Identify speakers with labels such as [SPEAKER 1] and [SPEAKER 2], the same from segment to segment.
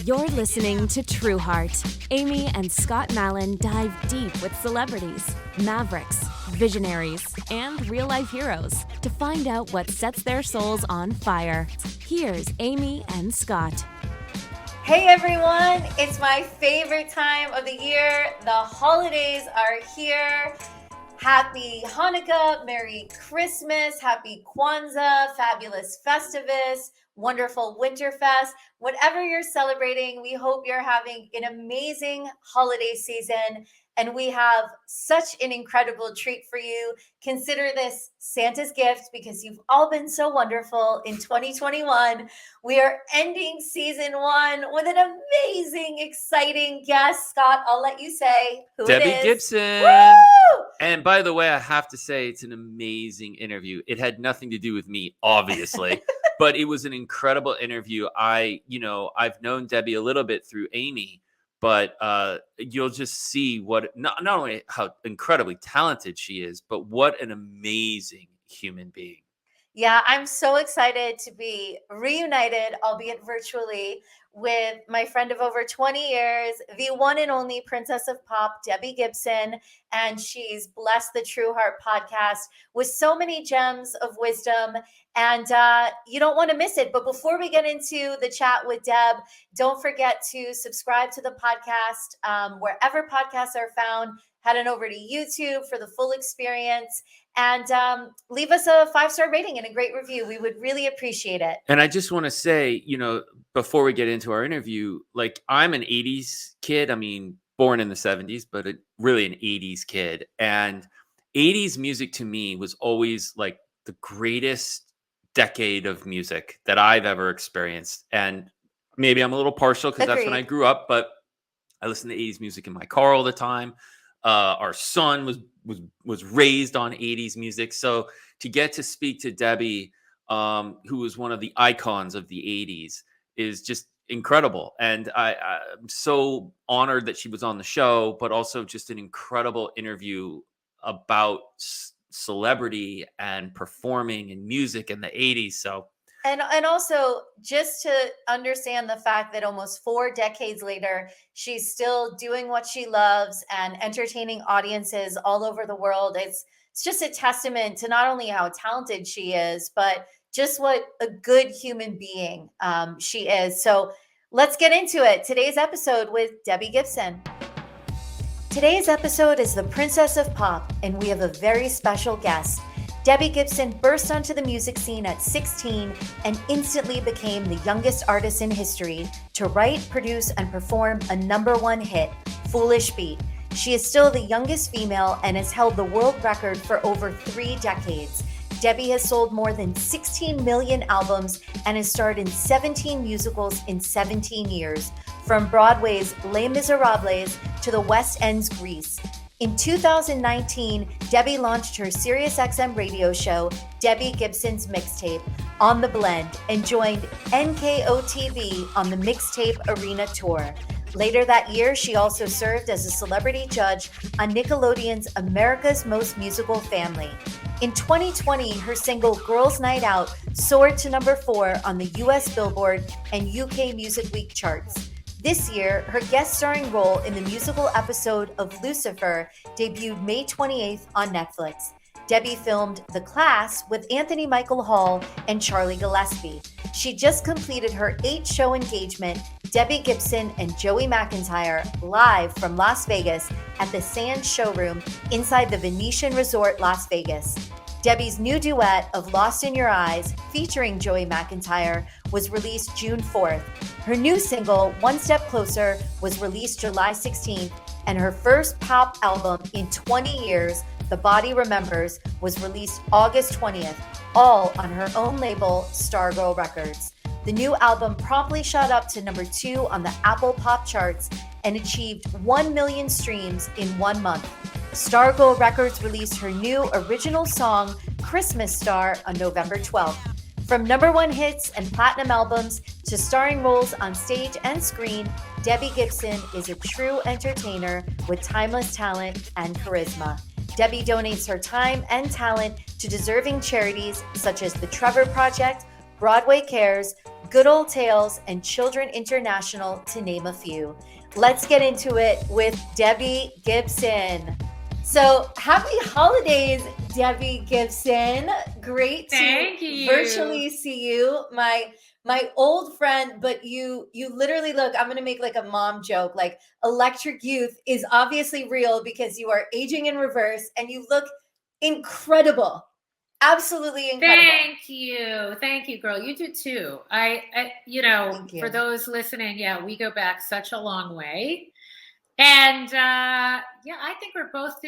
[SPEAKER 1] You're listening to Trueheart. Amy and Scott Mallon dive deep with celebrities, mavericks, visionaries, and real-life heroes to find out what sets their souls on fire. Here's Amy and Scott.
[SPEAKER 2] Hey everyone, it's my favorite time of the year. The holidays are here. Happy Hanukkah, Merry Christmas, Happy Kwanzaa, Fabulous Festivus, wonderful Winterfest. Whatever you're celebrating, we hope you're having an amazing holiday season. And we have such an incredible treat for you. Consider this Santa's gift because you've all been so wonderful in 2021. We are ending season 1 with an amazing, exciting guest. Scott, I'll let you say who
[SPEAKER 3] Debbie
[SPEAKER 2] it is.
[SPEAKER 3] Gibson.
[SPEAKER 2] Woo!
[SPEAKER 3] And by the way, I have to say it's an amazing interview. It had nothing to do with me, obviously, but it was an incredible interview. I've known Debbie a little bit through Amy, but you'll just see what not only how incredibly talented she is, but what an amazing human being.
[SPEAKER 2] Yeah, I'm so excited to be reunited, albeit virtually, with my friend of over 20 years, the one and only Princess of Pop, Debbie Gibson. And she's blessed the Trueheart podcast with so many gems of wisdom. And you don't want to miss it. But before we get into the chat with Deb, don't forget to subscribe to the podcast wherever podcasts are found. Head on over to YouTube for the full experience and leave us a 5-star rating and a great review. We would really appreciate it.
[SPEAKER 3] And I just want to say, before we get into our interview, like I'm an 80s kid. I mean, born in the 70s, but really an 80s kid. And 80s music to me was always like the greatest decade of music that I've ever experienced. And maybe I'm a little partial because that's when I grew up, but I listened to 80s music in my car all the time. Our son was raised on 80s music. So to get to speak to Debbie, who was one of the icons of the 80s, is just incredible. And I'm so honored that she was on the show, but also just an incredible interview about celebrity and performing and music in the 80s. So
[SPEAKER 2] And also just to understand the fact that almost 4 decades later, she's still doing what she loves and entertaining audiences all over the world. It's just a testament to not only how talented she is, but just what a good human being she is. So let's get into it. Today's episode with Debbie Gibson. Today's episode is the Princess of Pop, and we have a very special guest. Debbie Gibson burst onto the music scene at 16 and instantly became the youngest artist in history to write, produce, and perform a #1 hit, Foolish Beat. She is still the youngest female and has held the world record for over 3 decades. Debbie has sold more than 16 million albums and has starred in 17 musicals in 17 years, from Broadway's Les Miserables to the West End's Grease. In 2019, Debbie launched her SiriusXM radio show, Debbie Gibson's Mixtape, on The Blend and joined NKOTB on the Mixtape Arena Tour. Later that year, she also served as a celebrity judge on Nickelodeon's America's Most Musical Family. In 2020, her single Girls' Night Out soared to #4 on the US Billboard and UK Music Week charts. This year, her guest starring role in the musical episode of Lucifer debuted May 28th on Netflix. Debbie filmed The Class with Anthony Michael Hall and Charlie Gillespie. She just completed her 8-show engagement, Debbie Gibson and Joey McIntyre, live from Las Vegas at the Sands Showroom inside the Venetian Resort, Las Vegas. Debbie's new duet of Lost in Your Eyes, featuring Joey McIntyre, was released June 4th. Her new single, One Step Closer, was released July 16th, and her first pop album in 20 years, The Body Remembers, was released August 20th, all on her own label, Stargirl Records. The new album promptly shot up to #2 on the Apple Pop charts and achieved 1 million streams in 1 month. Stargirl Records released her new original song, Christmas Star, on November 12th. From #1 hits and platinum albums to starring roles on stage and screen, Debbie Gibson is a true entertainer with timeless talent and charisma. Debbie donates her time and talent to deserving charities such as the Trevor Project, Broadway Cares, Good Old Tales, and Children International, to name a few. Let's get into it with Debbie Gibson. So happy holidays, Debbie Gibson. Great
[SPEAKER 4] Thank
[SPEAKER 2] to
[SPEAKER 4] you.
[SPEAKER 2] virtually see you. My old friend, but you literally look, I'm going to make like a mom joke, like electric youth is obviously real because you are aging in reverse and you look incredible. Absolutely incredible.
[SPEAKER 4] Thank you, girl. You do too. I you know,
[SPEAKER 2] Thank you.
[SPEAKER 4] for those listening, yeah, we go back such a long way. And yeah, I think we're both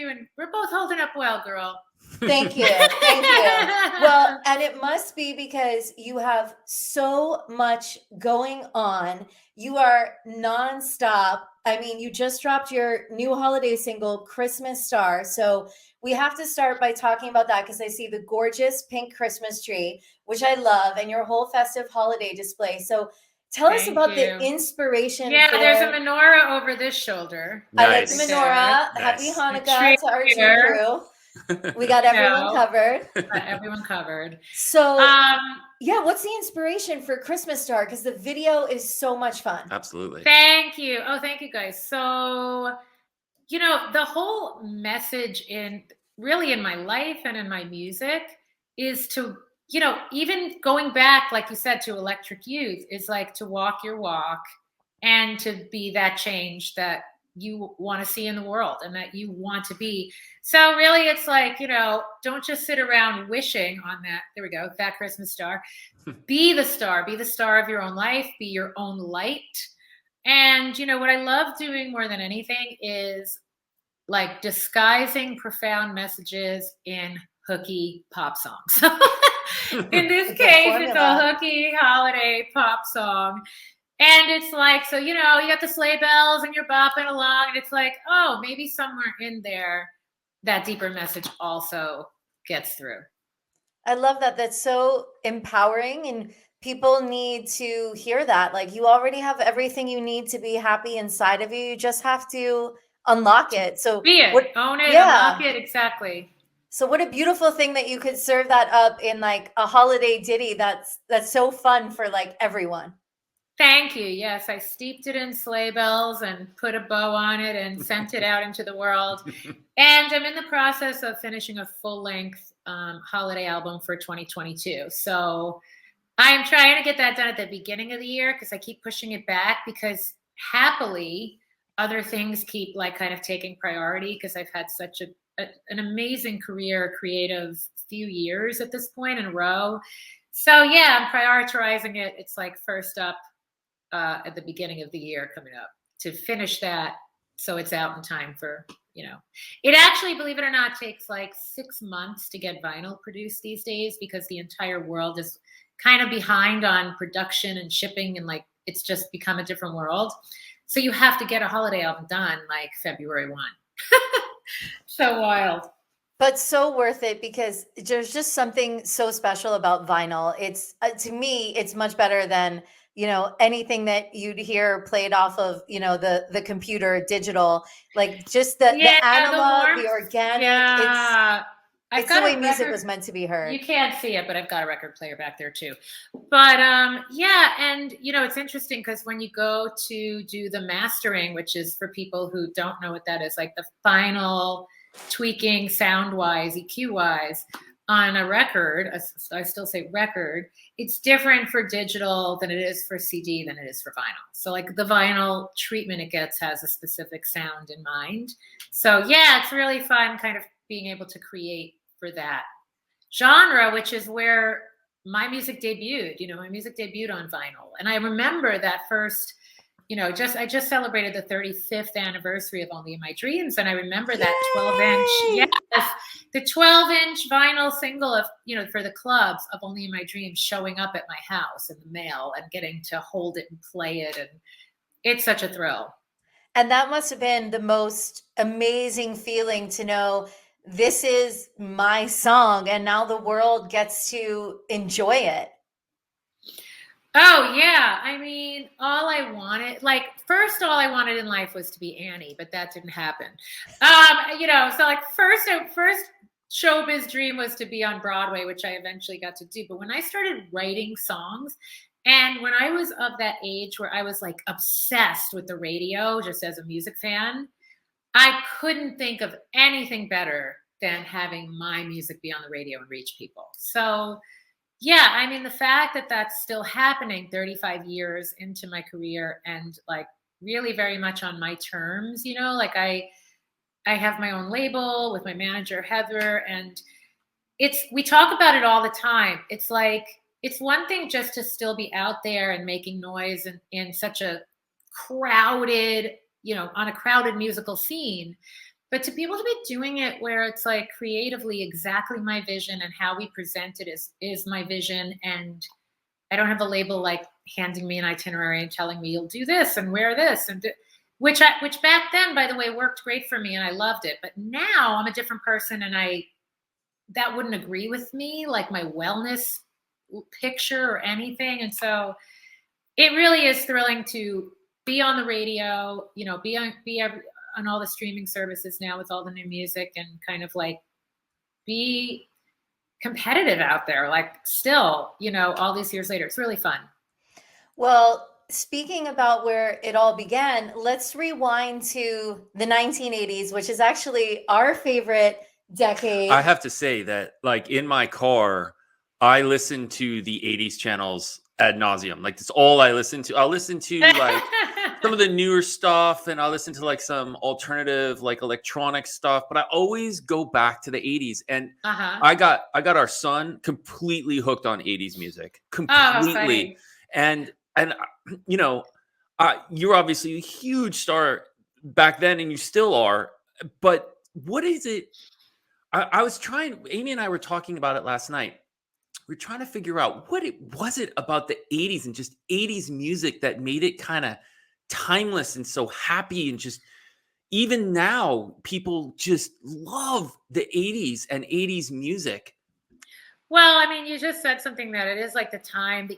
[SPEAKER 4] holding up well, girl.
[SPEAKER 2] Thank you. Thank you. Well, and it must be because you have so much going on. You are nonstop. I mean, you just dropped your new holiday single, Christmas Star. So we have to start by talking about that because I see the gorgeous pink Christmas tree, which I love, and your whole festive holiday display. So tell us about the inspiration.
[SPEAKER 4] Yeah, there's a menorah over this shoulder.
[SPEAKER 2] I like the menorah.
[SPEAKER 3] Nice.
[SPEAKER 2] Happy Hanukkah to our crew. We got everyone covered.
[SPEAKER 4] Everyone covered.
[SPEAKER 2] So, yeah, what's the inspiration for Christmas Star? Because the video is so much fun.
[SPEAKER 3] Absolutely.
[SPEAKER 4] Thank you. Oh, thank you, guys. So, you know, the whole message in my life and in my music is to, you know, even going back, like you said, to electric youth, is like to walk your walk and to be that change that you want to see in the world and that you want to be. So really it's like, you know, don't just sit around wishing on that. There we go. That Christmas star. Be the star of your own life, be your own light. And, you know, what I love doing more than anything is like disguising profound messages in hooky pop songs. In this case, it's a hooky holiday pop song. And it's like, so, you know, you got the sleigh bells and you're bopping along and it's like, oh, maybe somewhere in there, that deeper message also gets through.
[SPEAKER 2] I love that. That's so empowering and people need to hear that. Like you already have everything you need to be happy inside of you. You just have to unlock it. So
[SPEAKER 4] be it, own it, unlock it. Exactly.
[SPEAKER 2] So what a beautiful thing that you could serve that up in like a holiday ditty. That's so fun for like everyone.
[SPEAKER 4] Thank you. Yes, I steeped it in sleigh bells and put a bow on it and sent it out into the world. And I'm in the process of finishing a full-length holiday album for 2022. So I'm trying to get that done at the beginning of the year because I keep pushing it back because happily other things keep like kind of taking priority because I've had such an amazing career, creative few years at this point in a row. So yeah, I'm prioritizing it. It's like first up at the beginning of the year coming up to finish that so it's out in time for, you know, it actually, believe it or not, takes like 6 months to get vinyl produced these days because the entire world is kind of behind on production and shipping and like it's just become a different world. So you have to get a holiday album done like February 1. So wild.
[SPEAKER 2] But so worth it because there's just something so special about vinyl. It's to me, it's much better than, you know, anything that you'd hear played off of, you know, the computer, digital, like just the analog, the organic.
[SPEAKER 4] Yeah.
[SPEAKER 2] It's the way music was meant to be heard.
[SPEAKER 4] You can't see it, but I've got a record player back there too. But yeah, and you know, it's interesting because when you go to do the mastering, which is for people who don't know what that is, like the final tweaking sound-wise, EQ-wise on a record, I still say record, it's different for digital than it is for CD than it is for vinyl. So like the vinyl treatment it gets has a specific sound in mind. So yeah, it's really fun kind of being able to create for that genre, which is where my music debuted. You know, my music debuted on vinyl. And I remember that first, you know, I just celebrated the 35th anniversary of Only in My Dreams. And I remember that 12-inch, yes, the 12-inch vinyl single of, you know, for the clubs of Only in My Dreams showing up at my house in the mail and getting to hold it and play it. And it's such a thrill.
[SPEAKER 2] And that must have been the most amazing feeling to know this is my song and now the world gets to enjoy it.
[SPEAKER 4] Oh yeah. I mean, all I wanted in life was to be Annie, but that didn't happen. You know, so like first showbiz dream was to be on Broadway, which I eventually got to do. But when I started writing songs And when I was of that age where I was like obsessed with the radio, just as a music fan, I couldn't think of anything better than having my music be on the radio and reach people. So yeah, I mean, the fact that that's still happening 35 years into my career and like really very much on my terms, you know, like I have my own label with my manager, Heather, and we talk about it all the time. It's like, it's one thing just to still be out there and making noise in such a crowded, you know, on a crowded musical scene. But to be able to be doing it where it's like creatively exactly my vision and how we present it is my vision. And I don't have a label like handing me an itinerary and telling me you'll do this and wear this and which back then, by the way, worked great for me and I loved it. But now I'm a different person and that wouldn't agree with me, like my wellness picture or anything. And so it really is thrilling to be on the radio, you know, be on all the streaming services now with all the new music and kind of like be competitive out there, like still, you know, all these years later. It's really fun.
[SPEAKER 2] Well, speaking about where it all began, let's rewind to the 1980s, which is actually our favorite decade.
[SPEAKER 3] I have to say that, like, in my car, I listen to the 80s channels ad nauseum. Like, that's all I listen to. I'll listen to like some of the newer stuff, and I'll listen to like some alternative, like electronic stuff. But I always go back to the 80s, and I got our son completely hooked on 80s music, completely. And you know, you're obviously a huge star back then, and you still are. But what is it? I was trying. Amy and I were talking about it last night. We're trying to figure out what it was about the 80s and just 80s music that made it kind of timeless and so happy, and just even now people just love the 80s and 80s music.
[SPEAKER 4] Well, I mean, you just said something that it is like the time,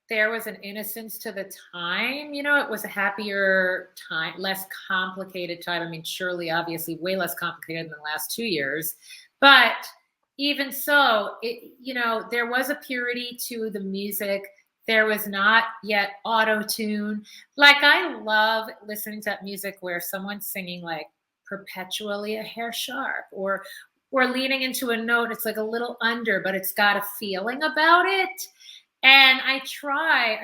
[SPEAKER 4] there was an innocence to the time, you know, it was a happier time, less complicated time. I mean, surely, obviously, way less complicated than the last 2 years, but even so, you know, there was a purity to the music. There was not yet auto-tune. Like, I love listening to that music where someone's singing like perpetually a hair sharp or leaning into a note. It's like a little under, but it's got a feeling about it. And I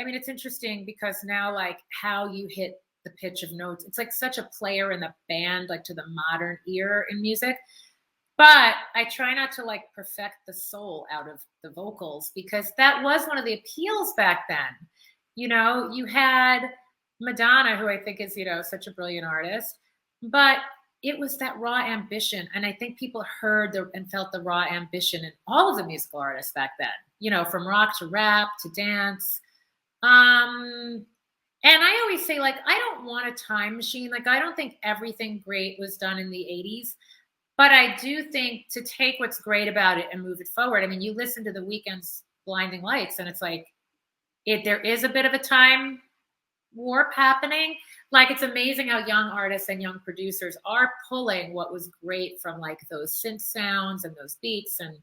[SPEAKER 4] mean, it's interesting because now, like, how you hit the pitch of notes, it's like such a player in the band, like to the modern ear in music. But I try not to like perfect the soul out of the vocals, because that was one of the appeals back then. You know, you had Madonna, who I think is, you know, such a brilliant artist, but it was that raw ambition. And I think people heard and felt the raw ambition in all of the musical artists back then, you know, from rock to rap to dance. And I always say, like, I don't want a time machine. Like, I don't think everything great was done in the 80s. But I do think to take what's great about it and move it forward. I mean, you listen to The Weeknd's Blinding Lights, and it's like, there is a bit of a time warp happening. Like, it's amazing how young artists and young producers are pulling what was great from like those synth sounds and those beats. And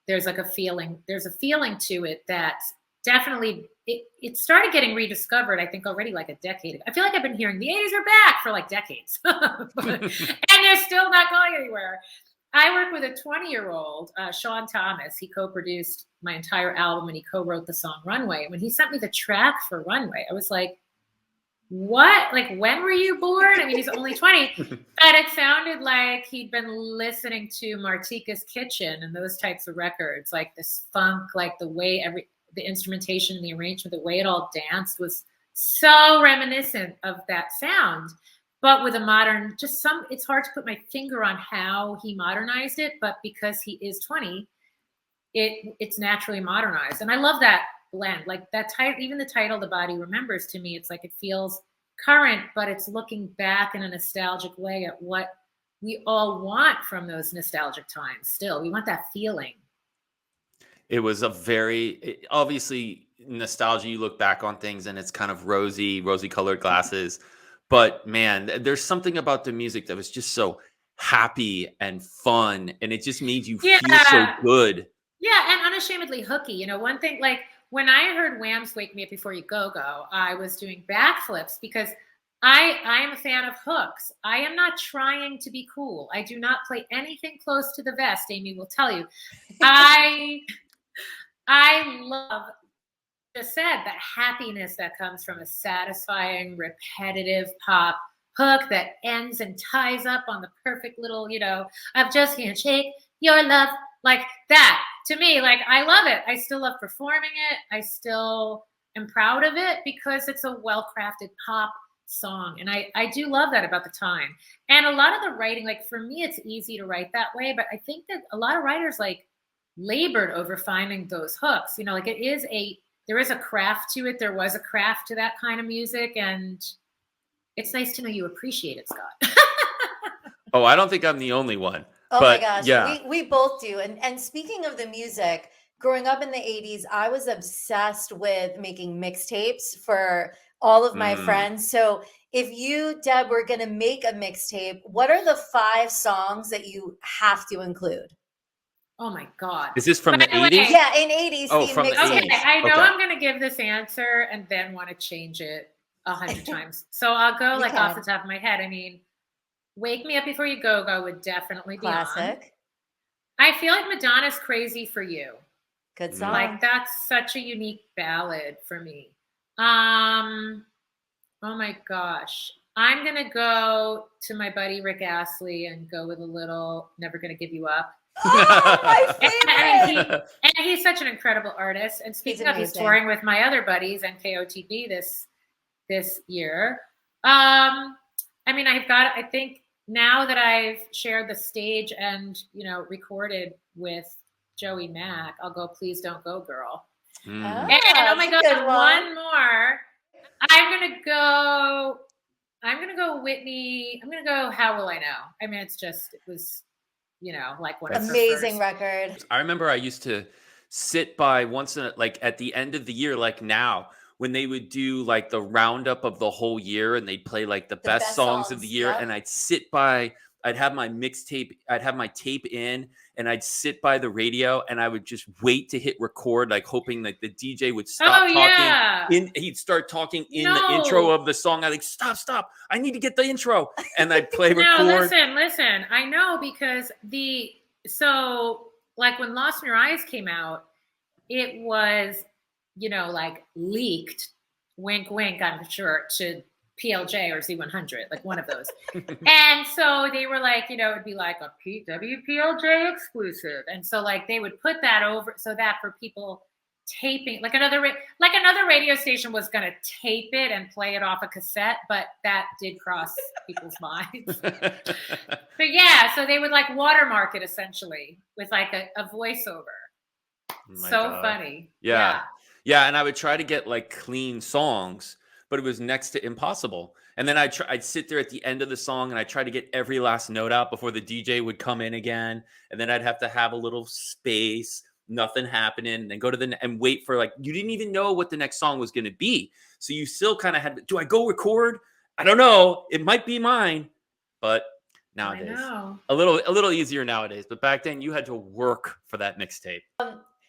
[SPEAKER 4] there's a feeling to it that definitely it started getting rediscovered, I think, already like a decade ago. I feel like I've been hearing the 80s are back for like decades, and they're still not going anywhere. I work with a 20-year-old, Sean Thomas. He co-produced my entire album and he co-wrote the song Runway. When he sent me the track for Runway, I was like, what? Like, when were you born? I mean, he's only 20, but it sounded like he'd been listening to Martika's Kitchen and those types of records, like this funk, like the way the instrumentation and the arrangement, the way it all danced was so reminiscent of that sound, but with a modern, it's hard to put my finger on how he modernized it, but because he is 20, it's naturally modernized. And I love that blend, like that title, even the title, The Body Remembers, to me, it's like, it feels current, but it's looking back in a nostalgic way at what we all want from those nostalgic times. Still, we want that feeling.
[SPEAKER 3] It was obviously nostalgia. You look back on things and it's kind of rosy colored glasses, but man, there's something about the music that was just so happy and fun, and it just made you feel so good.
[SPEAKER 4] Yeah, and unashamedly hooky. You know, one when I heard Wham's Wake Me Up Before You Go Go, I was doing backflips because I am a fan of hooks. I am not trying to be cool. I do not play anything close to the vest, Amy will tell you. I love, just said, that happiness that comes from a satisfying, repetitive pop hook that ends and ties up on the perfect little, I've just can't shake your love, like that. To me, like, I love it. I still love performing it. I still am proud of it because it's a well-crafted pop song. And I do love that about the time. And a lot of the writing, like for me, it's easy to write that way, but I think that a lot of writers like labored over finding those hooks, like there is a craft to it. There was a craft to that kind of music. And it's nice to know you appreciate it, Scott.
[SPEAKER 3] Oh, I don't think I'm the only one.
[SPEAKER 2] Oh
[SPEAKER 3] but,
[SPEAKER 2] my gosh,
[SPEAKER 3] yeah.
[SPEAKER 2] we both do. And speaking of the music, growing up in the 80s, I was obsessed with making mixtapes for all of my friends. So if you, Deb, were going to make a mixtape, what are the 5 songs that you have to include?
[SPEAKER 4] Oh my God.
[SPEAKER 3] Is this from the 80s?
[SPEAKER 2] Yeah, in 80s.
[SPEAKER 3] Oh, from the 80s.
[SPEAKER 4] Okay, I know I'm going to give this answer and then want to change it 100 times. So I'll go off the top of my head. I mean, Wake Me Up Before You Go Go would definitely be on.
[SPEAKER 2] Classic.
[SPEAKER 4] I feel like Madonna's Crazy for You.
[SPEAKER 2] Good song.
[SPEAKER 4] Like, that's such a unique ballad for me. Oh my gosh. I'm going to go to my buddy Rick Astley and go with a little Never Gonna Give You Up.
[SPEAKER 2] Oh, my favorite.
[SPEAKER 4] and he's such an incredible artist. And speaking of, he's touring with my other buddies and KOTB this year. I mean, I think now that I've shared the stage and, recorded with Joey Mack, I'll go Please Don't Go Girl. And oh my God, one more. I'm going to go Whitney. I'm going to go How Will I Know? I mean, it was, like one of
[SPEAKER 2] amazing record.
[SPEAKER 3] I remember I used to sit by at the end of the year, like now, when they would do like the roundup of the whole year and they'd play like the best songs of the year. Yep. And I'd sit by, I'd have my mixtape, I'd have my tape in and I'd sit by the radio and I would just wait to hit record, like hoping like the DJ would stop talking.
[SPEAKER 4] Yeah.
[SPEAKER 3] He'd start talking in the intro of the song. I'd like, stop. I need to get the intro. And I'd play record.
[SPEAKER 4] Listen. I know because like when Lost in Your Eyes came out, it was, like leaked, wink, wink, I'm sure, to PLJ or Z100, like one of those. And so they were like, it'd be like a WPLJ exclusive. And so like they would put that over so that for people taping, like another radio station was going to tape it and play it off a cassette, but that did cross people's minds. But yeah, so they would like watermark it essentially with like a voiceover. So God. Funny.
[SPEAKER 3] Yeah. And I would try to get like clean songs, but it was next to impossible. And then I'd sit there at the end of the song and I'd try to get every last note out before the DJ would come in again. And then I'd have to have a little space, nothing happening, and then go to and wait for you didn't even know what the next song was going to be. So you still kind of had, do I go record? I don't know. It might be mine, but nowadays, a little easier nowadays. But back then you had to work for that mixtape.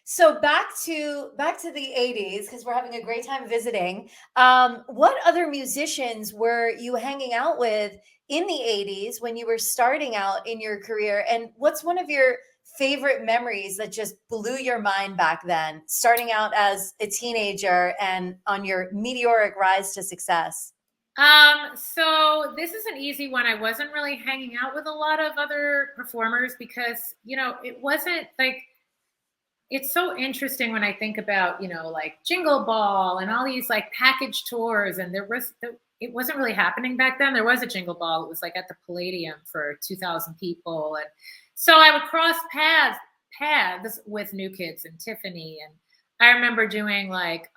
[SPEAKER 2] So back to the 80s, because we're having a great time visiting. What other musicians were you hanging out with in the 80s when you were starting out in your career? And what's one of your favorite memories that just blew your mind back then, starting out as a teenager and on your meteoric rise to success?
[SPEAKER 4] So this is an easy one. I wasn't really hanging out with a lot of other performers because, it wasn't like, it's so interesting when I think about, like Jingle Ball and all these like package tours, and it wasn't really happening back then. There was a Jingle Ball. It was like at the Palladium for 2,000 people. And so I would cross paths with New Kids and Tiffany. And I remember doing like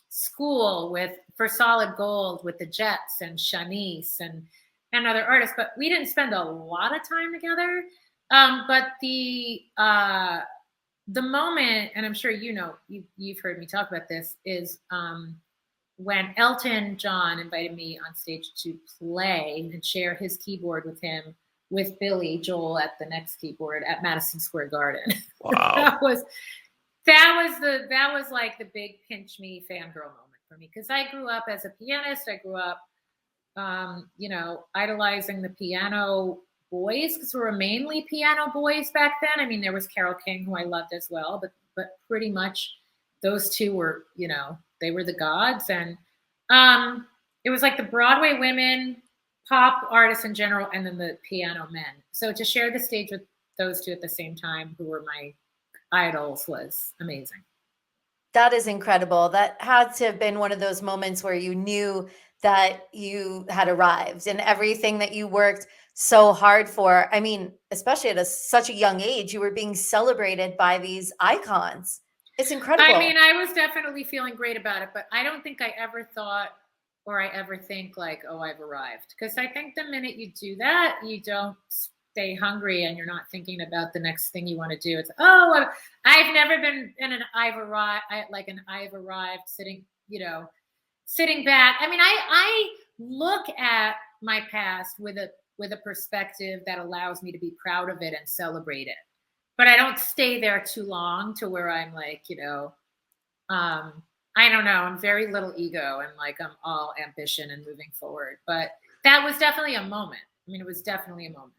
[SPEAKER 4] school for Solid Gold with the Jets and Shanice and other artists, but we didn't spend a lot of time together. But the moment, and I'm sure you've heard me talk about this, is when Elton John invited me on stage to play and share his keyboard with him, with Billy Joel at the next keyboard at Madison Square Garden.
[SPEAKER 3] Wow.
[SPEAKER 4] that was like the big pinch me fangirl moment for me, because I grew up as a pianist. I grew up, you know, idolizing the piano boys, because we were mainly piano boys back then. I mean, there was Carole King, who I loved as well, but pretty much those two were, you know, they were the gods. And it was like the Broadway women, pop artists in general, and then the piano men. So to share the stage with those two at the same time, who were my idols, was amazing.
[SPEAKER 2] That is incredible. That had to have been one of those moments where you knew that you had arrived and everything that you worked so hard for. I mean, especially at such a young age, you were being celebrated by these icons. It's incredible.
[SPEAKER 4] I mean, I was definitely feeling great about it, but I don't think I ever thought, or I ever think like, oh, I've arrived. Because I think the minute you do that, you don't stay hungry and you're not thinking about the next thing you want to do. It's, oh, I've never been in an I've arrived sitting, you know, sitting back. I mean, I look at my past with a perspective that allows me to be proud of it and celebrate it. But I don't stay there too long to where I'm like, you know, I don't know. I'm very little ego and like I'm all ambition and moving forward. But that was definitely a moment. I mean, it was definitely a moment.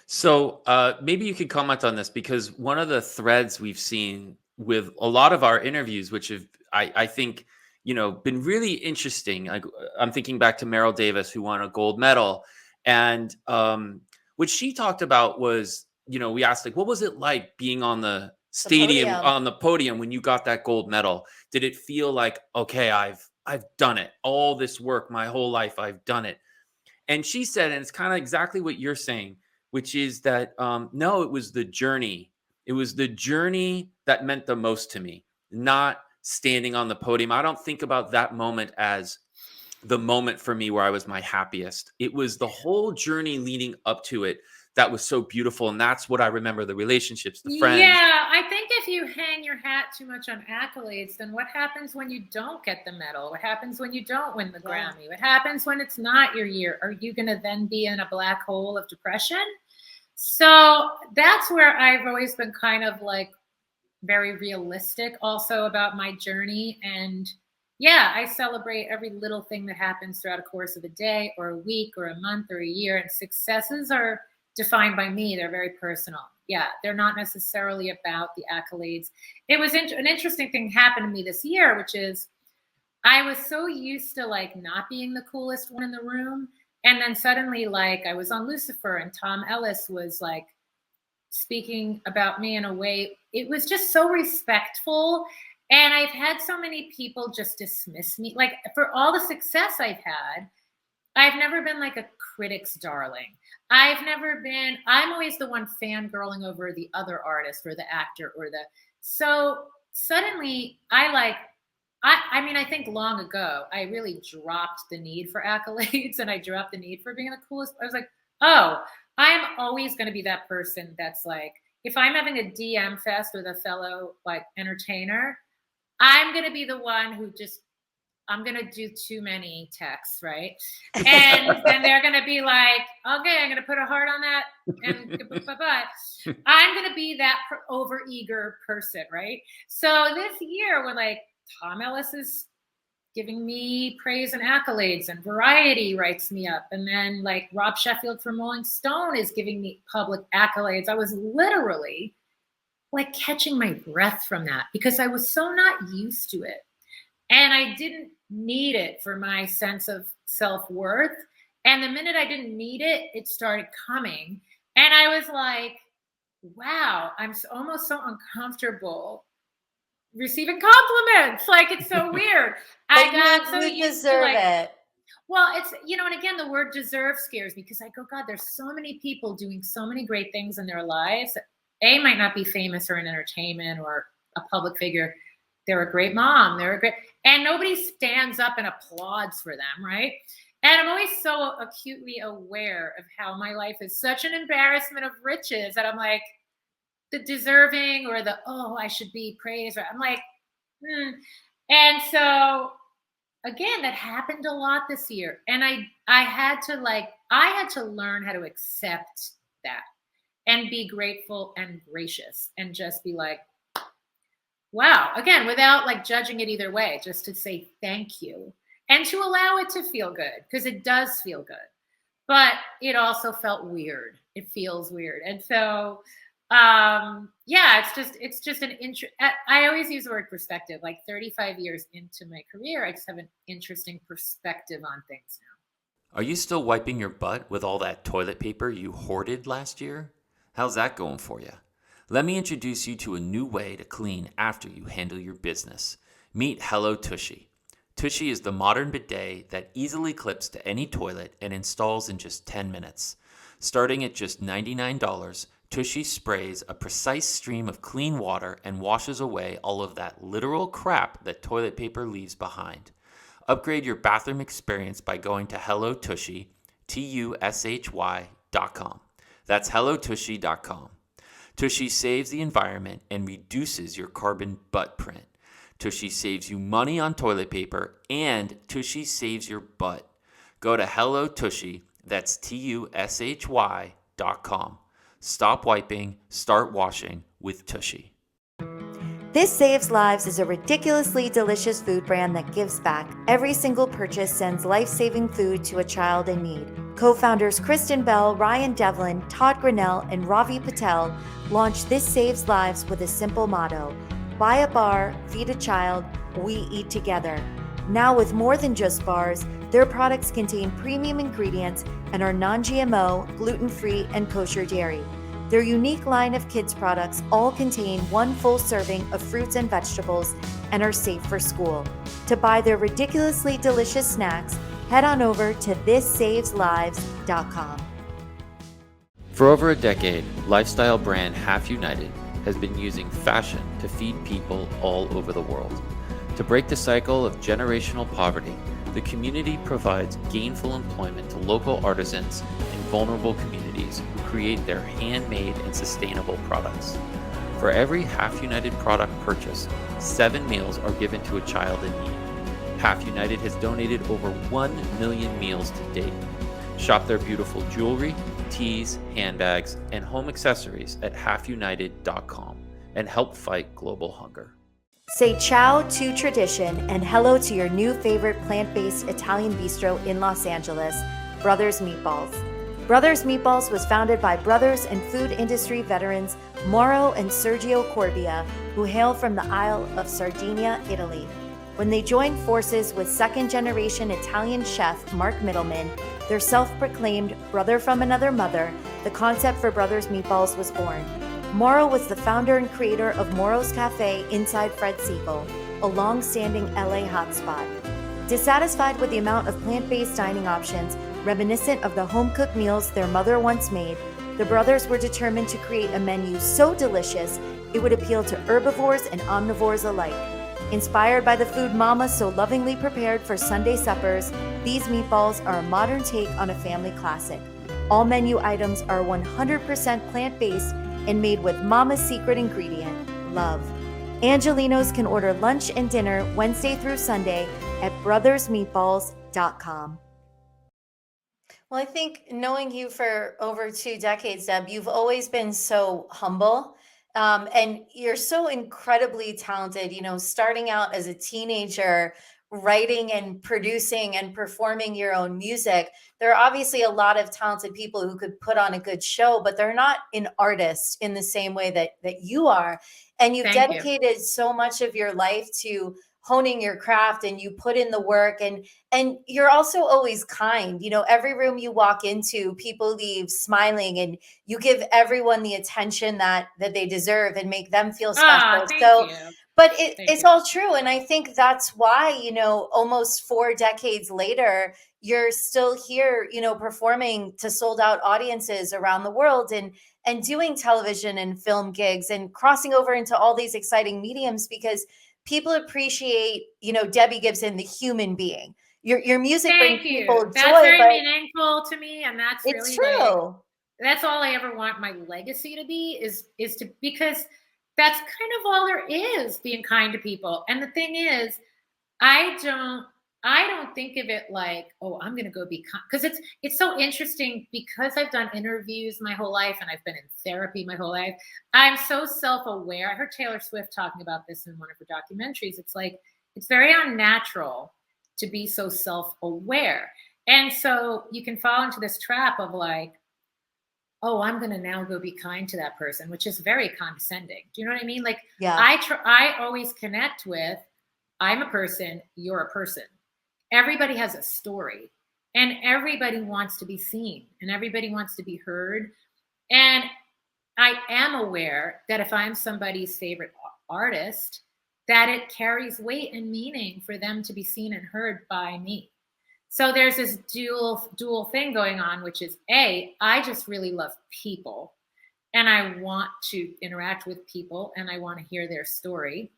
[SPEAKER 3] So maybe you could comment on this, because one of the threads we've seen with a lot of our interviews, which have, I think, you know, been really interesting. I'm thinking back to Meryl Davis, who won a gold medal. And what she talked about was, you know, we asked, like, what was it like being on the stadium, on the podium when you got that gold medal? Did it feel like, okay, I've done it, all this work my whole life, I've done it? And she said, and it's kind of exactly what you're saying, which is that no, it was the journey. It was the journey that meant the most to me, not standing on the podium. I don't think about that moment as the moment for me where I was my happiest. It was the whole journey leading up to it that was so beautiful. And that's what I remember, the relationships, the friends.
[SPEAKER 4] Yeah, I think if you hang your hat too much on accolades, then what happens when you don't get the medal? What happens when you don't win the Grammy? What happens when it's not your year? Are you going to then be in a black hole of depression? So that's where I've always been kind of like very realistic also about my journey. And yeah, I celebrate every little thing that happens throughout a course of a day or a week or a month or a year. And successes are defined by me. They're very personal. Yeah, they're not necessarily about the accolades. It was an interesting thing happened to me this year, which is I was so used to like not being the coolest one in the room. And then suddenly, like, I was on Lucifer and Tom Ellis was like speaking about me in a way, it was just so respectful. And I've had so many people just dismiss me. Like, for all the success I've had, I've never been like a critic's darling. I'm always the one fangirling over the other artist or the actor so suddenly I mean, I think long ago, I really dropped the need for accolades and I dropped the need for being the coolest. I was like, oh, I'm always going to be that person that's like, if I'm having a DM fest with a fellow like entertainer, I'm going to be the one who I'm going to do too many texts, right? And then they're going to be like, okay, I'm going to put a heart on that. And bye-bye. I'm going to be that over-eager person, right? So this year, when like Tom Ellis is giving me praise and accolades, and Variety writes me up, and then like Rob Sheffield from Rolling Stone is giving me public accolades, I was literally like catching my breath from that because I was so not used to it. And I didn't need it for my sense of self-worth. And the minute I didn't need it, it started coming. And I was like, wow, I'm almost so uncomfortable receiving compliments. Like, it's so weird. I got so used to like,
[SPEAKER 2] it.
[SPEAKER 4] Well, it's, you know, and again, the word deserve scares me because I go, God, there's so many people doing so many great things in their lives. They might not be famous or in entertainment or a public figure. They're a great mom. And nobody stands up and applauds for them, right? And I'm always so acutely aware of how my life is such an embarrassment of riches that I'm like, the deserving or the, oh, I should be praised. I'm like, And so, again, that happened a lot this year. And I had to learn how to accept that and be grateful and gracious and just be like, wow, again, without like judging it either way, just to say thank you and to allow it to feel good, because it does feel good. But it also felt weird. It feels weird. And so, yeah, it's just an I always use the word perspective. Like 35 years into my career, I just have an interesting perspective on things now.
[SPEAKER 3] Are you still wiping your butt with all that toilet paper you hoarded last year? How's that going for you? Let me introduce you to a new way to clean after you handle your business. Meet Hello Tushy. Tushy is the modern bidet that easily clips to any toilet and installs in just 10 minutes. Starting at just $99, Tushy sprays a precise stream of clean water and washes away all of that literal crap that toilet paper leaves behind. Upgrade your bathroom experience by going to HelloTushy, TUSHY.com. That's HelloTushy.com. Tushy saves the environment and reduces your carbon butt print. Tushy saves you money on toilet paper, and Tushy saves your butt. Go to Hello Tushy, that's TUSHY.com. Stop wiping, start washing with Tushy.
[SPEAKER 2] This Saves Lives is a ridiculously delicious food brand that gives back. Every single purchase sends life-saving food to a child in need. Co-founders Kristen Bell, Ryan Devlin, Todd Grinnell, and Ravi Patel launched This Saves Lives with a simple motto: buy a bar, feed a child, we eat together. Now with more than just bars, their products contain premium ingredients and are non-GMO, gluten-free, and kosher dairy. Their unique line of kids products all contain one full serving of fruits and vegetables and are safe for school. To buy their ridiculously delicious snacks, head on over to thisSavesLives.com.
[SPEAKER 3] For over a decade, lifestyle brand Half United has been using fashion to feed people all over the world. To break the cycle of generational poverty, the community provides gainful employment to local artisans and vulnerable communities who create their handmade and sustainable products. For every Half United product purchased, 7 meals are given to a child in need. Half United has donated over 1 million meals to date. Shop their beautiful jewelry, teas, handbags, and home accessories at halfunited.com and help fight global hunger.
[SPEAKER 2] Say ciao to tradition and hello to your new favorite plant-based Italian bistro in Los Angeles, Brothers Meatballs. Brothers Meatballs was founded by brothers and food industry veterans Mauro and Sergio Corbia, who hail from the Isle of Sardinia, Italy. When they joined forces with second-generation Italian chef Mark Middleman, their self-proclaimed brother from another mother, the concept for Brothers Meatballs was born. Mauro was the founder and creator of Mauro's Cafe inside Fred Siegel, a long-standing LA hotspot. Dissatisfied with the amount of plant-based dining options, reminiscent of the home-cooked meals their mother once made, the brothers were determined to create a menu so delicious it would appeal to herbivores and omnivores alike. Inspired by the food Mama so lovingly prepared for Sunday suppers, these meatballs are a modern take on a family classic. All menu items are 100% plant-based and made with Mama's secret ingredient, love. Angelinos can order lunch and dinner Wednesday through Sunday at brothersmeatballs.com. Well, I think knowing you for over 2 decades, Deb, you've always been so humble. And you're so incredibly talented, starting out as a teenager, writing and producing and performing your own music. There are obviously a lot of talented people who could put on a good show, but they're not an artist in the same way that you are. And you've dedicated so much of your life to honing your craft, and you put in the work, and you're also always kind. Every room you walk into, people leave smiling, and you give everyone the attention that they deserve and make them feel special. But it's all true. And I think that's why, almost 4 decades later, you're still here, performing to sold out audiences around the world, and doing television and film gigs and crossing over into all these exciting mediums, because people appreciate, Debbie Gibson, the human being. Your music brings people joy.
[SPEAKER 4] That's very meaningful to me, and that's
[SPEAKER 2] it's
[SPEAKER 4] really
[SPEAKER 2] true.
[SPEAKER 4] That's all I ever want my legacy to be, is to, because that's kind of all there is, being kind to people. And the thing is, I don't I don't think of it like, oh, I'm going to go be, because it's so interesting because I've done interviews my whole life and I've been in therapy my whole life. I'm so self-aware. I heard Taylor Swift talking about this in one of her documentaries. It's like, it's very unnatural to be so self-aware. And so you can fall into this trap of like, oh, I'm going to now go be kind to that person, which is very condescending. Do you know what I mean? Like,
[SPEAKER 2] Yeah.
[SPEAKER 4] I always connect with, I'm a person, you're a person. Everybody has a story and everybody wants to be seen and everybody wants to be heard. And I am aware that if I'm somebody's favorite artist, that it carries weight and meaning for them to be seen and heard by me. So there's this dual thing going on, which is I just really love people and I want to interact with people and I want to hear their story.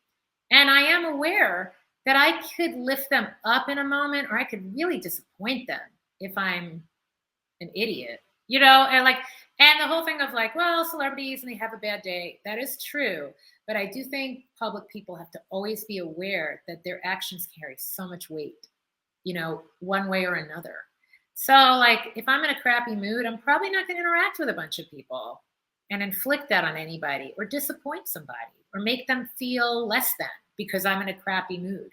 [SPEAKER 4] And I am aware that I could lift them up in a moment, or I could really disappoint them if I'm an idiot, you know, and the whole thing of like, well, celebrities and they have a bad day. That is true. But I do think public people have to always be aware that their actions carry so much weight, you know, one way or another. So like, if I'm in a crappy mood, I'm probably not going to interact with a bunch of people and inflict that on anybody or disappoint somebody or make them feel less than because I'm in a crappy mood.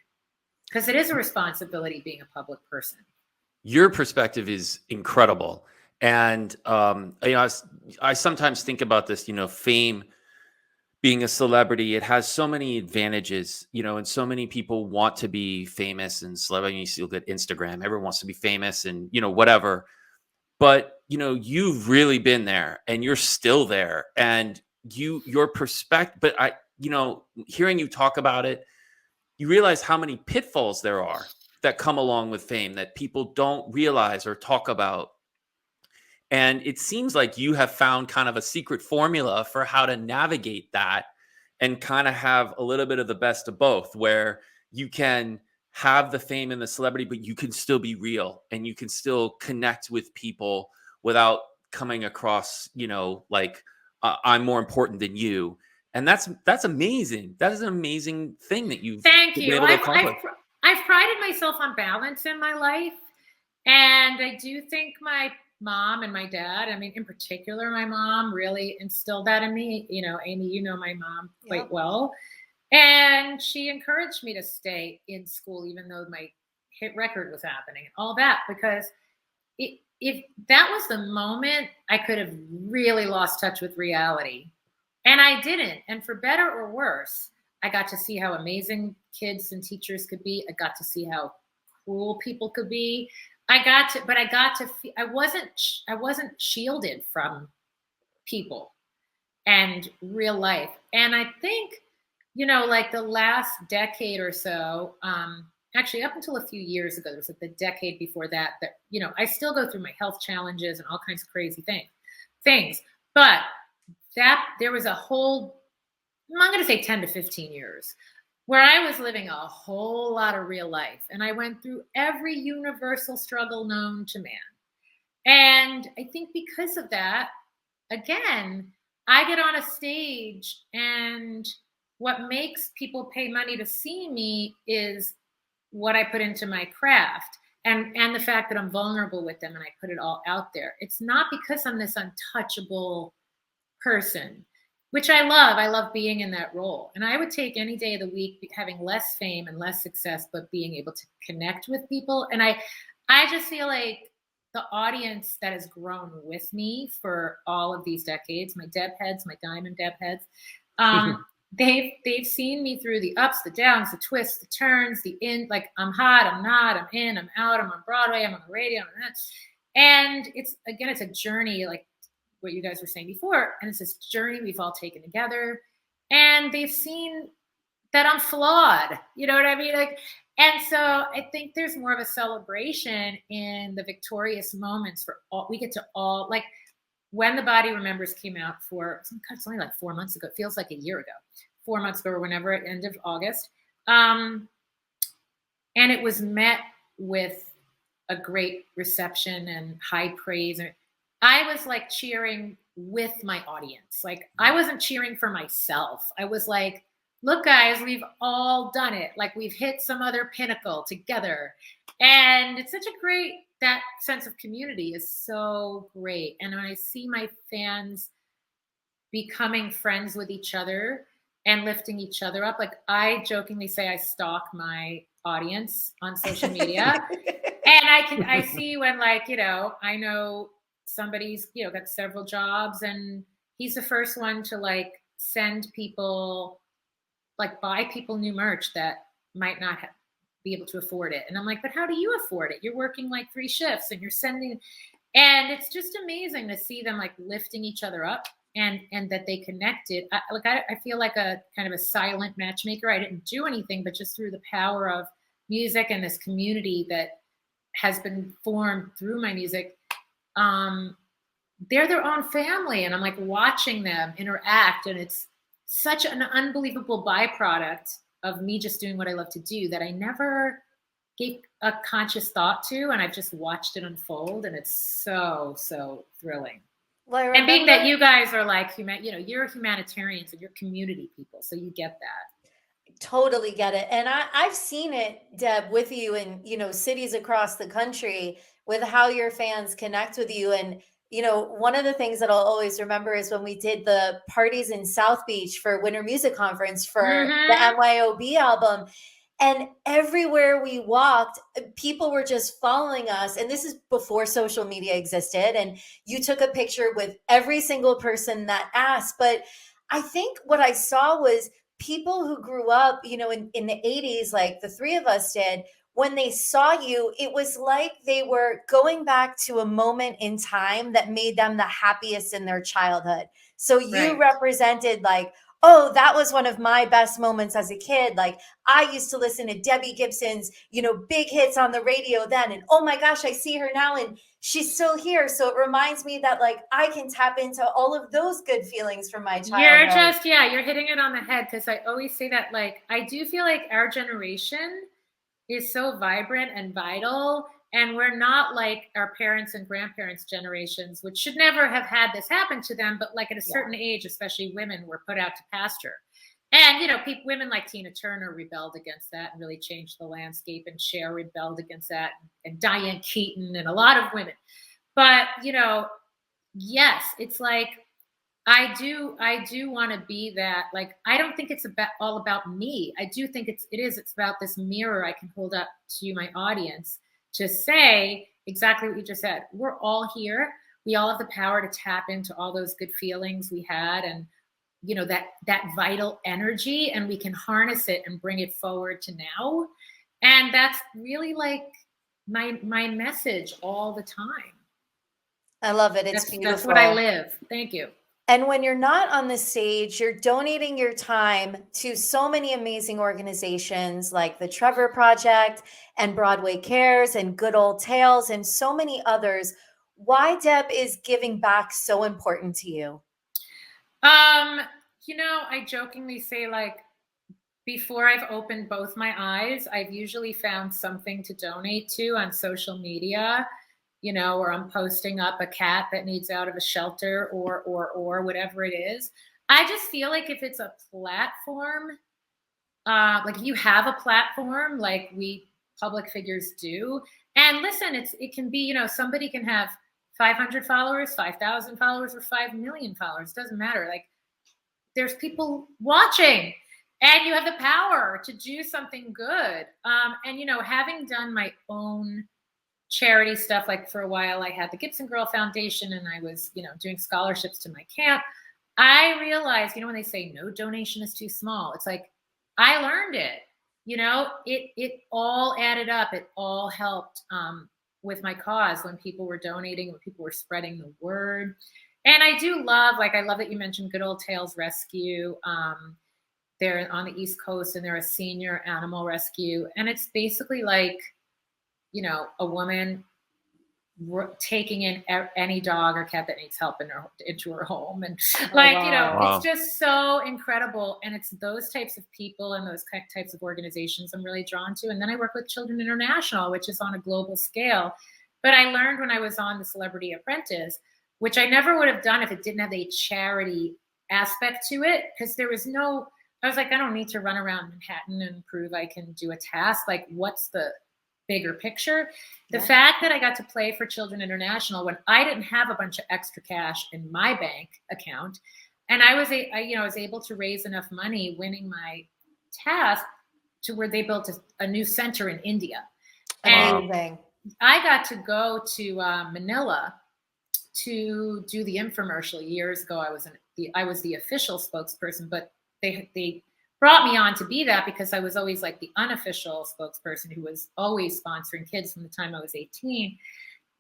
[SPEAKER 4] Because it is a responsibility being a public person.
[SPEAKER 3] Your perspective is incredible. And, you know, I sometimes think about this, you know, fame, being a celebrity, it has so many advantages, you know, and so many people want to be famous and celebrity. You see, look at Instagram, everyone wants to be famous and, you know, whatever. But, you know, you've really been there and you're still there. And your perspective, but you know, hearing you talk about it, you realize how many pitfalls there are that come along with fame that people don't realize or talk about. And it seems like you have found kind of a secret formula for how to navigate that and kind of have a little bit of the best of both, where you can have the fame and the celebrity, but you can still be real and you can still connect with people without coming across, you know, like I'm more important than you. And that's amazing. That is an amazing thing that you've
[SPEAKER 4] Thank
[SPEAKER 3] been
[SPEAKER 4] you.
[SPEAKER 3] able to accomplish.
[SPEAKER 4] I've prided myself on balance in my life. And I do think my mom and my dad, I mean, in particular, my mom really instilled that in me. You know, Amy, you know my mom quite well. And she encouraged me to stay in school, even though my hit record was happening and all that, because if that was the moment, I could have really lost touch with reality. And I didn't. And for better or worse, I got to see how amazing kids and teachers could be. I got to see how cruel people could be. I wasn't shielded from people and real life. And I think, you know, like the last decade or so, actually up until a few years ago, there was like the decade before that, you know, I still go through my health challenges and all kinds of crazy things. But that there was a whole, I'm going to say 10 to 15 years where I was living a whole lot of real life. And I went through every universal struggle known to man. And I think because of that, again, I get on a stage and what makes people pay money to see me is what I put into my craft and the fact that I'm vulnerable with them and I put it all out there. It's not because I'm this untouchable person, which I love. I love being in that role. And I would take any day of the week having less fame and less success, but being able to connect with people. And I just feel like the audience that has grown with me for all of these decades, my Deb heads, my diamond Deb heads, they've seen me through the ups, the downs, the twists, the turns, like I'm hot, I'm not, I'm in, I'm out, I'm on Broadway, I'm on the radio, I'm on that. And it's a journey, like what you guys were saying before. And it's this journey we've all taken together. And they've seen that I'm flawed. You know what I mean? Like, and so I think there's more of a celebration in the victorious moments for all. We get to all, like when The Body Remembers came out it's only like 4 months ago. It feels like a year ago, 4 months ago, or whenever, at end of August. And it was met with a great reception and high praise. And I was like cheering with my audience. Like I wasn't cheering for myself. I was like, look guys, we've all done it. Like we've hit some other pinnacle together. And it's such a great, that sense of community is so great. And when I see my fans becoming friends with each other and lifting each other up, like I jokingly say I stalk my audience on social media. And I see when, like, you know, I know somebody's, you know, got several jobs and he's the first one to like send people, like buy people new merch that might not be able to afford it. And I'm like, but how do you afford it? You're working like 3 shifts and you're sending, and it's just amazing to see them like lifting each other up and that they connected. I feel like a kind of a silent matchmaker. I didn't do anything, but just through the power of music and this community that has been formed through my music, they're their own family. And I'm like watching them interact. And it's such an unbelievable byproduct of me just doing what I love to do that I never gave a conscious thought to. And I've just watched it unfold. And it's so, so thrilling.
[SPEAKER 2] Well,
[SPEAKER 4] and being that you guys are like, you know, you're humanitarians and you're community people. So you get that.
[SPEAKER 2] Totally get it. And I've seen it, Deb, with you in, you know, cities across the country with how your fans connect with you. And, you know, one of the things that I'll always remember is when we did the parties in South Beach for Winter Music Conference for the MYOB album. And everywhere we walked, people were just following us. And this is before social media existed. And you took a picture with every single person that asked. But I think what I saw was people who grew up, you know, in the 80s, like the 3 of us did, when they saw you, it was like they were going back to a moment in time that made them the happiest in their childhood. So you represented like, oh, that was one of my best moments as a kid. Like I used to listen to Debbie Gibson's, you know, big hits on the radio then. And oh my gosh, I see her now and she's still here. So it reminds me that like I can tap into all of those good feelings from my childhood.
[SPEAKER 4] You're hitting it on the head. Cause I always say that, like, I do feel like our generation is so vibrant and vital. And we're not like our parents and grandparents' generations, which should never have had this happen to them. But like at a certain age, especially women were put out to pasture. And, you know, women like Tina Turner rebelled against that and really changed the landscape. And Cher rebelled against that. And Diane Keaton and a lot of women. But, you know, yes, it's like, I do want to be that. Like, I don't think it's all about me. I do think it's about this mirror I can hold up to my audience to say exactly what you just said. We're all here. We all have the power to tap into all those good feelings we had and, you know, that vital energy, and we can harness it and bring it forward to now. And that's really like my message all the time.
[SPEAKER 2] I love it. It's beautiful.
[SPEAKER 4] That's what I live. Thank you.
[SPEAKER 2] And when you're not on the stage, you're donating your time to so many amazing organizations like the Trevor Project and Broadway Cares and Good Old Tales and so many others. Why, Deb, is giving back so important to you?
[SPEAKER 4] You know, I jokingly say, like, before I've opened both my eyes, I've usually found something to donate to on social media. You know, or I'm posting up a cat that needs out of a shelter or whatever it is. I just feel like if it's a platform, like if you have a platform, like we public figures do, and listen, it can be, you know, somebody can have 500 followers, 5,000 followers, or 5 million followers. Doesn't matter. Like there's people watching and you have the power to do something good. And, you know, having done my own charity stuff, like for a while I had the Gibson Girl Foundation and I was, you know, doing scholarships to my camp. I realized, you know, when they say no donation is too small, it's like, I learned it, you know, it all added up. It all helped with my cause when people were donating, when people were spreading the word. And I do love, like, I love that you mentioned Good Old Tales Rescue. They're on the East Coast and they're a senior animal rescue. And it's basically like, you know, a woman taking in any dog or cat that needs help into her home. And like, you know, it's just so incredible. And it's those types of people and those types of organizations I'm really drawn to. And then I work with Children International, which is on a global scale. But I learned when I was on The Celebrity Apprentice, which I never would have done if it didn't have a charity aspect to it. Because there was I was like, I don't need to run around Manhattan and prove I can do a task. Like, what's the bigger picture. The
[SPEAKER 2] Yeah.
[SPEAKER 4] fact that I got to play for Children International when I didn't have a bunch of extra cash in my bank account, and I was able to raise enough money winning my task to where they built a new center in India. And
[SPEAKER 2] Amazing.
[SPEAKER 4] I got to go to Manila to do the infomercial years ago. I was the official spokesperson, but they brought me on to be that because I was always like the unofficial spokesperson who was always sponsoring kids from the time I was 18.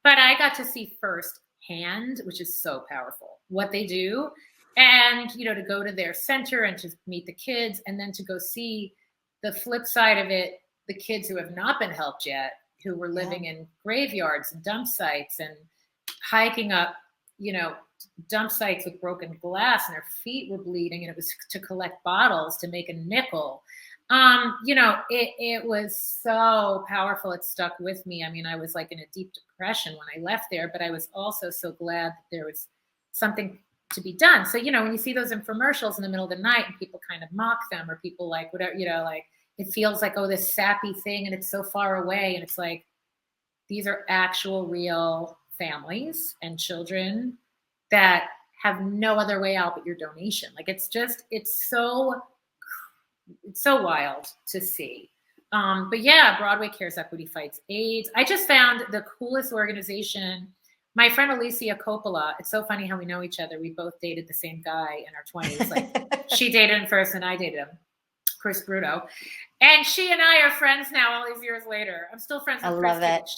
[SPEAKER 4] But I got to see firsthand, which is so powerful, what they do. And, to go to their center and to meet the kids, and then to go see the flip side of it, the kids who have not been helped yet, who were living in graveyards and dump sites and hiking up, dump sites with broken glass, and their feet were bleeding, and it was to collect bottles to make a nickel. It was so powerful. It stuck with me. I mean, I was like in a deep depression when I left there, but I was also so glad that there was something to be done. So, when you see those infomercials in the middle of the night and people kind of mock them, or people like, whatever, like it feels like, oh, this sappy thing, and it's so far away. And it's like, these are actual real families and children that have no other way out but your donation. Like, it's so wild to see. But yeah, Broadway Cares Equity Fights AIDS. I just found the coolest organization. My friend Alicia Coppola, it's so funny how we know each other. We both dated the same guy in our 20s. Like, she dated him first and I dated him, Chris Bruto. And she and I are friends now all these years later. I'm still friends with Chris. I love it.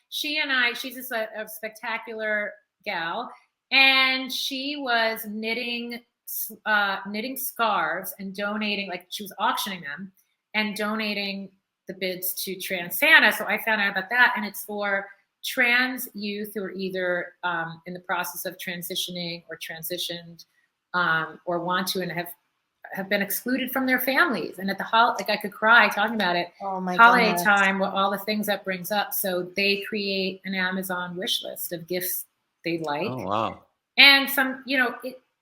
[SPEAKER 4] She and I, she's just a spectacular gal. And she was knitting scarves and donating, like she was auctioning them and donating the bids to Trans Santa. So I found out about that. And it's for trans youth who are either in the process of transitioning or transitioned or want to and have been excluded from their families. And at the like I could cry talking about it. Oh my holiday goodness. Time, all the things that brings up. So they create an Amazon wish list of gifts they like.
[SPEAKER 3] Oh wow.
[SPEAKER 4] And some,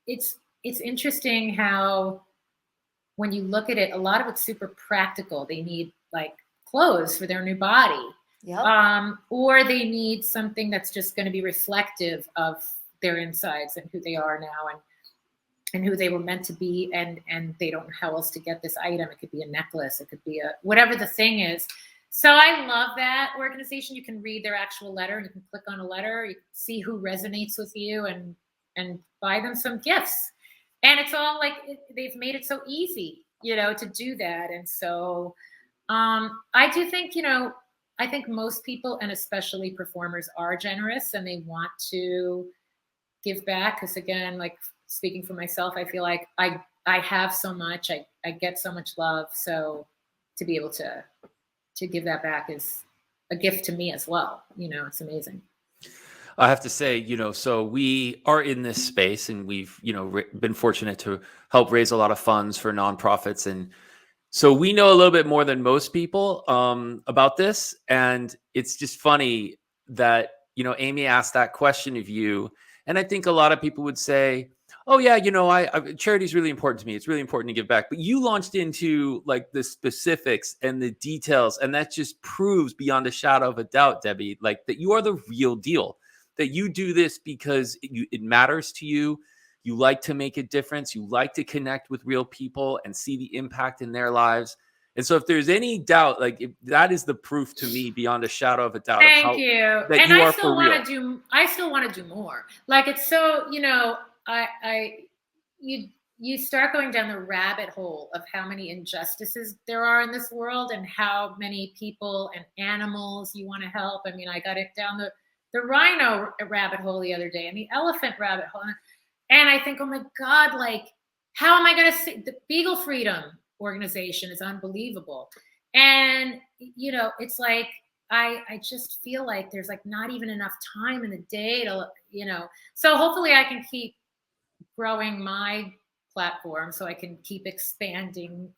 [SPEAKER 4] it's interesting how when you look at it, a lot of it's super practical. They need like clothes for their new body. Yep. Or they need something that's just going to be reflective of their insides and who they are now and who they were meant to be. And they don't know how else to get this item. It could be a necklace. It could be whatever the thing is. So I love that organization. You can read their actual letter and you can click on a letter. You can see who resonates with you and buy them some gifts. And it's all like, they've made it so easy, to do that. And so I do think, I think most people, and especially performers, are generous and they want to give back. Because again, like speaking for myself, I feel like I have so much, I get so much love. So to be able to give that back is a gift to me as well. It's amazing.
[SPEAKER 3] I have to say, so we are in this space and we've, been fortunate to help raise a lot of funds for nonprofits. And so we know a little bit more than most people about this. And it's just funny that, Amy asked that question of you. And I think a lot of people would say, oh yeah, charity is really important to me. It's really important to give back. But you launched into like the specifics and the details. And that just proves beyond a shadow of a doubt, Debbie, like that you are the real deal, that you do this because it matters to you. You like to make a difference. You like to connect with real people and see the impact in their lives. And so if there's any doubt, that is the proof to me beyond a shadow of a doubt.
[SPEAKER 4] Thank you. And I still want to do more. Like, it's so, you start going down the rabbit hole of how many injustices there are in this world and how many people and animals you want to help. I mean, I got it down the rhino rabbit hole the other day and the elephant rabbit hole. And I think, oh my God, like, how am I going to see the Beagle Freedom organization is unbelievable. And, it's like, I just feel like there's like not even enough time in the day to, so hopefully I can keep growing my platform so I can keep expanding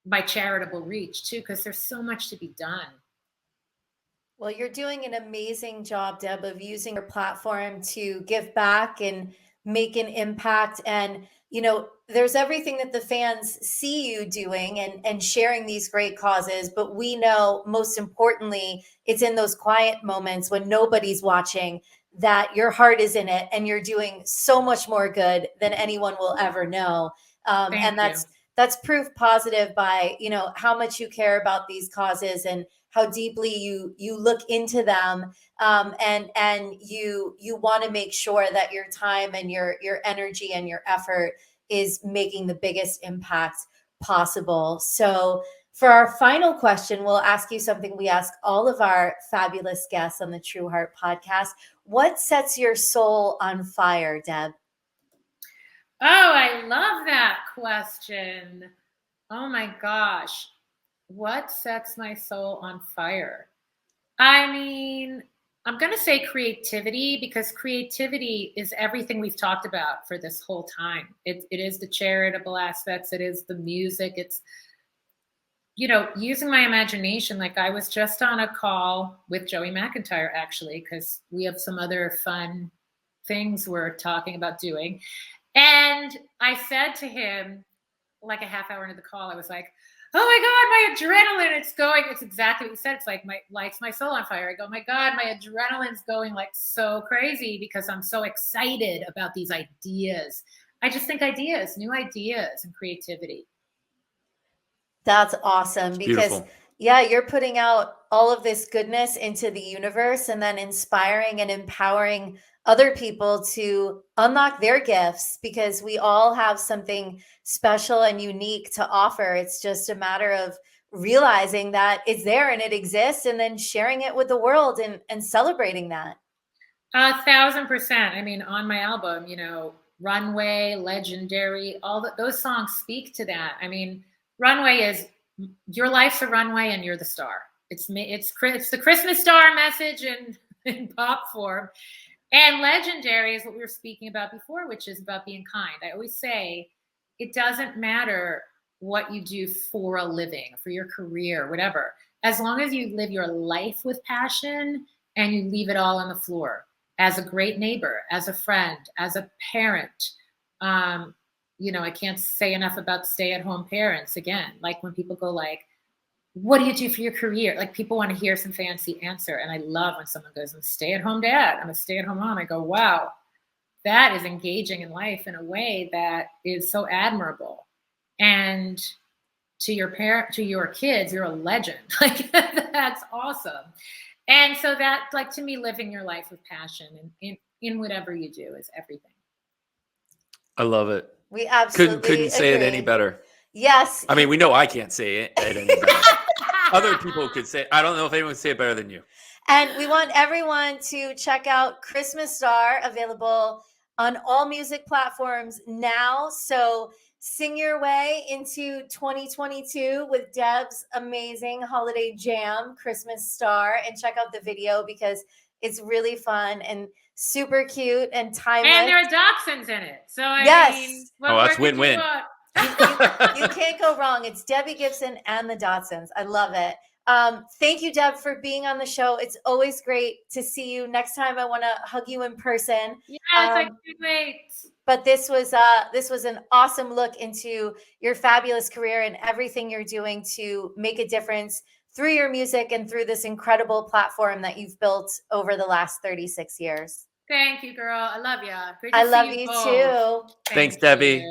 [SPEAKER 4] my charitable reach too, because there's so much to be done.
[SPEAKER 2] Well, you're doing an amazing job, Deb, of using your platform to give back and make an impact. And, you know, there's everything that the fans see you doing and sharing these great causes. But we know, most importantly, it's in those quiet moments when nobody's watching that your heart is in it and you're doing so much more good than anyone will ever know. And that's proof positive by, you know, how much you care about these causes and how deeply you look into them. And you want to make sure that your time and your energy and your effort is making the biggest impact possible. So for our final question, we'll ask you something we ask all of our fabulous guests on the Trueheart podcast. What sets your soul on fire, Deb?
[SPEAKER 4] Oh, I love that question. Oh my gosh. What sets my soul on fire? I mean, I'm going to say creativity, because creativity is everything we've talked about for this whole time. It is the charitable aspects. It is the music. It's, you know, using my imagination. Like, I was just on a call with Joey McIntyre, actually, because we have some other fun things we're talking about doing. And I said to him, like a half hour into the call, I was like, oh my God, my adrenaline, it's going. It's exactly what you said. It's like lights my soul on fire. I go, my God, my adrenaline's going like so crazy because I'm so excited about these ideas. I just think ideas, new ideas and creativity.
[SPEAKER 2] That's awesome, because
[SPEAKER 3] beautiful.
[SPEAKER 2] Yeah, you're putting out all of this goodness into the universe and then inspiring and empowering other people to unlock their gifts, because we all have something special and unique to offer. It's just a matter of realizing that it's there and it exists, and then sharing it with the world and celebrating that.
[SPEAKER 4] 1,000%. I mean, on my album, you know, Runway, Legendary, those songs speak to that. I mean, Runway is your life's a runway and you're the star. It's the Christmas star message in pop form. And Legendary is what we were speaking about before, which is about being kind. I always say it doesn't matter what you do for a living, for your career, whatever. As long as you live your life with passion and you leave it all on the floor, as a great neighbor, as a friend, as a parent. You know, I can't say enough about stay-at-home parents. Again, like when people go like, what do you do for your career? Like, people want to hear some fancy answer. And I love when someone goes, I'm a stay-at-home dad, I'm a stay-at-home mom. I go, wow, that is engaging in life in a way that is so admirable. And to your kids, you're a legend. Like, that's awesome. And so that, like, to me, living your life with passion and in whatever you do is everything.
[SPEAKER 3] I love it.
[SPEAKER 2] We absolutely
[SPEAKER 3] couldn't say it any better.
[SPEAKER 2] Yes.
[SPEAKER 3] I mean, we know I can't say it any better. Other people could say it. I don't know if anyone would say it better than you.
[SPEAKER 2] And we want everyone to check out Christmas Star, available on all music platforms now. So sing your way into 2022 with Deb's amazing holiday jam, Christmas Star, and check out the video because it's really fun and super cute and timeless.
[SPEAKER 4] And there are dachshunds in it. So
[SPEAKER 2] yes.
[SPEAKER 4] I mean,
[SPEAKER 3] that's win-win.
[SPEAKER 2] You can't go wrong. It's Debbie Gibson and the Dodsons. I love it. Thank you, Deb, for being on the show. It's always great to see you. Next time I want to hug you in person.
[SPEAKER 4] Yes, I can't wait.
[SPEAKER 2] But this was an awesome look into your fabulous career and everything you're doing to make a difference through your music and through this incredible platform that you've built over the last 36 years.
[SPEAKER 4] Thank you, girl. I love you.
[SPEAKER 2] I love you too.
[SPEAKER 3] Thanks, Debbie.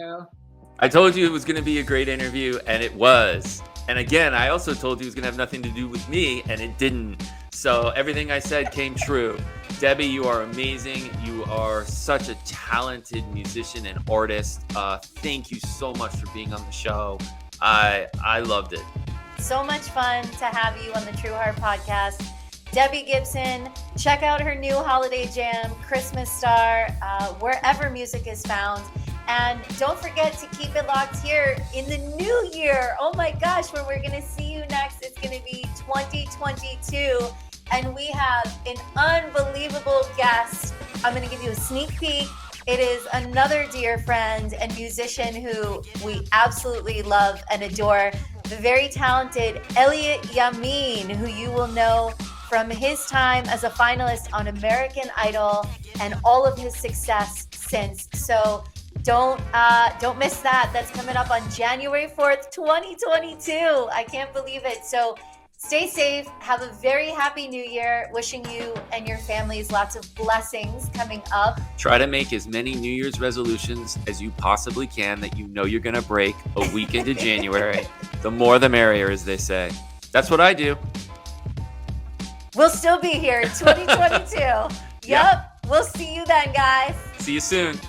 [SPEAKER 3] I told you it was going to be a great interview, and it was. And again, I also told you it was going to have nothing to do with me, and it didn't. So everything I said came true. Debbie, you are amazing. You are such a talented musician and artist. Thank you so much for being on the show. I loved it.
[SPEAKER 2] So much fun to have you on the Trueheart podcast. Debbie Gibson, check out her new holiday jam, Christmas Star, wherever music is found. And don't forget to keep it locked here in the new year. Oh my gosh, when we're going to see you next, it's going to be 2022. And we have an unbelievable guest. I'm going to give you a sneak peek. It is another dear friend and musician who we absolutely love and adore, the very talented Elliot Yamin, who you will know from his time as a finalist on American Idol and all of his success since. So don't miss that. That's coming up on January 4th, 2022. I can't believe it. So stay safe. Have a very happy new year. Wishing you and your families lots of blessings coming up.
[SPEAKER 3] Try to make as many New Year's resolutions as you possibly can that you know you're going to break a week into January. The more the merrier, as they say. That's what I do.
[SPEAKER 2] We'll still be here in 2022. Yep.
[SPEAKER 3] Yeah.
[SPEAKER 2] We'll see you then, guys.
[SPEAKER 3] See you soon.